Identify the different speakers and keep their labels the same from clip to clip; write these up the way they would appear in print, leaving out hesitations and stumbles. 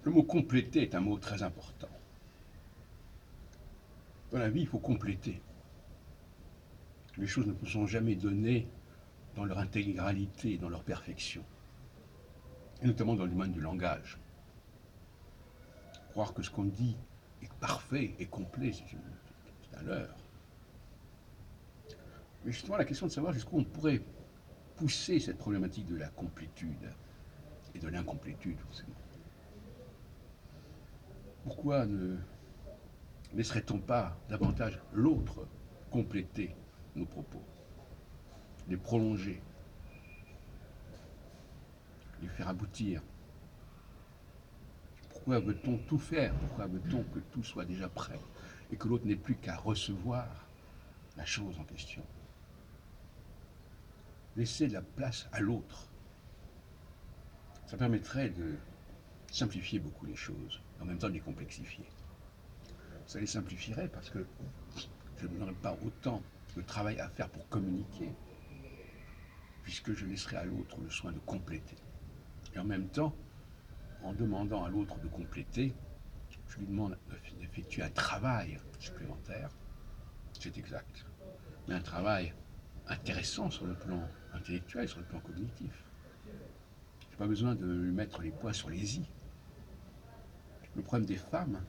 Speaker 1: Le mot compléter est un mot très important. Dans la vie, il faut compléter. Les choses ne sont jamais données dans leur intégralité, dans leur perfection, et notamment dans le domaine du langage. Croire que ce qu'on dit est parfait et complet, c'est un leurre. Mais justement, la question de savoir jusqu'où on pourrait pousser cette problématique de la complétude et de l'incomplétude, forcément. Pourquoi ne laisserait-on pas davantage l'autre compléter nos propos, les prolonger, les faire aboutir? Pourquoi veut-on tout faire? Pourquoi veut-on que tout soit déjà prêt et que l'autre n'ait plus qu'à recevoir la chose en question? Laisser de la place à l'autre, ça permettrait de simplifier beaucoup les choses, en même temps de les complexifier. Ça les simplifierait parce que je n'aurais pas autant de travail à faire pour communiquer, puisque je laisserai à l'autre le soin de compléter. Et en même temps, en demandant à l'autre de compléter, je lui demande d'effectuer un travail supplémentaire, c'est exact, mais un travail intéressant sur le plan intellectuel, sur le plan cognitif. Je n'ai pas besoin de lui mettre les points sur les i. Le problème des femmes,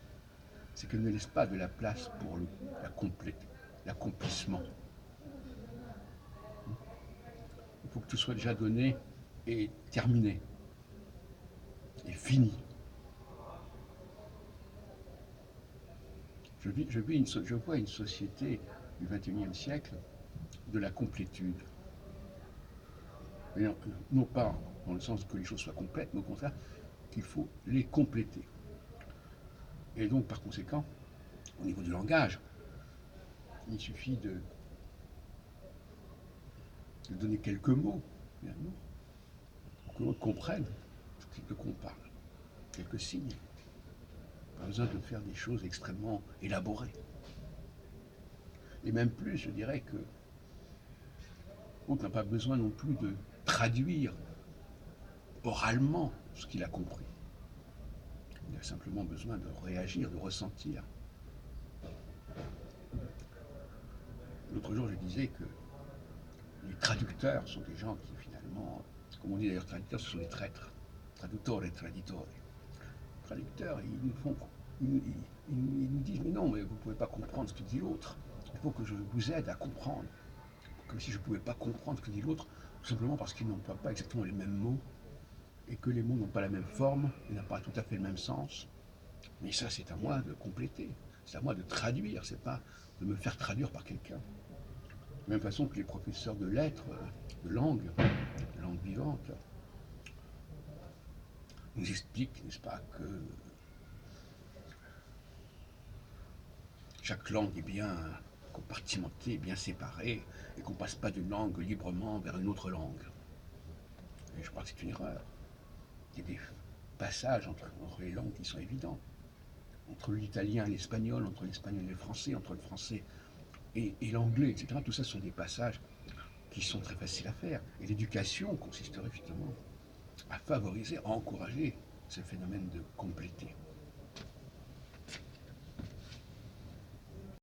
Speaker 1: c'est qu'elles ne laissent pas de la place pour l'accomplissement. Il faut que tout soit déjà donné et terminé, et fini. Je vois une société du XXIe siècle de la complétude. Mais non pas dans le sens que les choses soient complètes, mais au contraire qu'il faut les compléter. Et donc par conséquent, au niveau du langage, il suffit de donner quelques mots, finalement, pour que l'autre comprenne de quoi on parle. Quelques signes. Pas besoin de faire des choses extrêmement élaborées. Et même plus, je dirais que l'autre n'a pas besoin non plus de traduire oralement ce qu'il a compris. Il a simplement besoin de réagir, de ressentir. L'autre jour, je disais que les traducteurs sont des gens qui, finalement, comme on dit d'ailleurs, traducteurs, ce sont des traîtres. Traduttore, traditore. Traducteurs, ils nous disent, mais non, mais vous ne pouvez pas comprendre ce que dit l'autre. Il faut que je vous aide à comprendre. Comme si je ne pouvais pas comprendre ce que dit l'autre, tout simplement parce qu'ils n'emploient pas exactement les mêmes mots, et que les mots n'ont pas la même forme, et n'ont pas tout à fait le même sens. Mais ça, c'est à moi de compléter. C'est à moi de traduire, c'est pas de me faire traduire par quelqu'un. De la même façon que les professeurs de lettres, de langue vivante, nous expliquent, n'est-ce pas, que chaque langue est bien compartimentée, bien séparée, et qu'on ne passe pas d'une langue librement vers une autre langue. Et je crois que c'est une erreur. Il y a des passages entre les langues qui sont évidents. Entre l'italien et l'espagnol, entre l'espagnol et le français, entre le français et l'anglais, etc. Tout ça sont des passages qui sont très faciles à faire. Et l'éducation consisterait justement à favoriser, à encourager ce phénomène de compléter.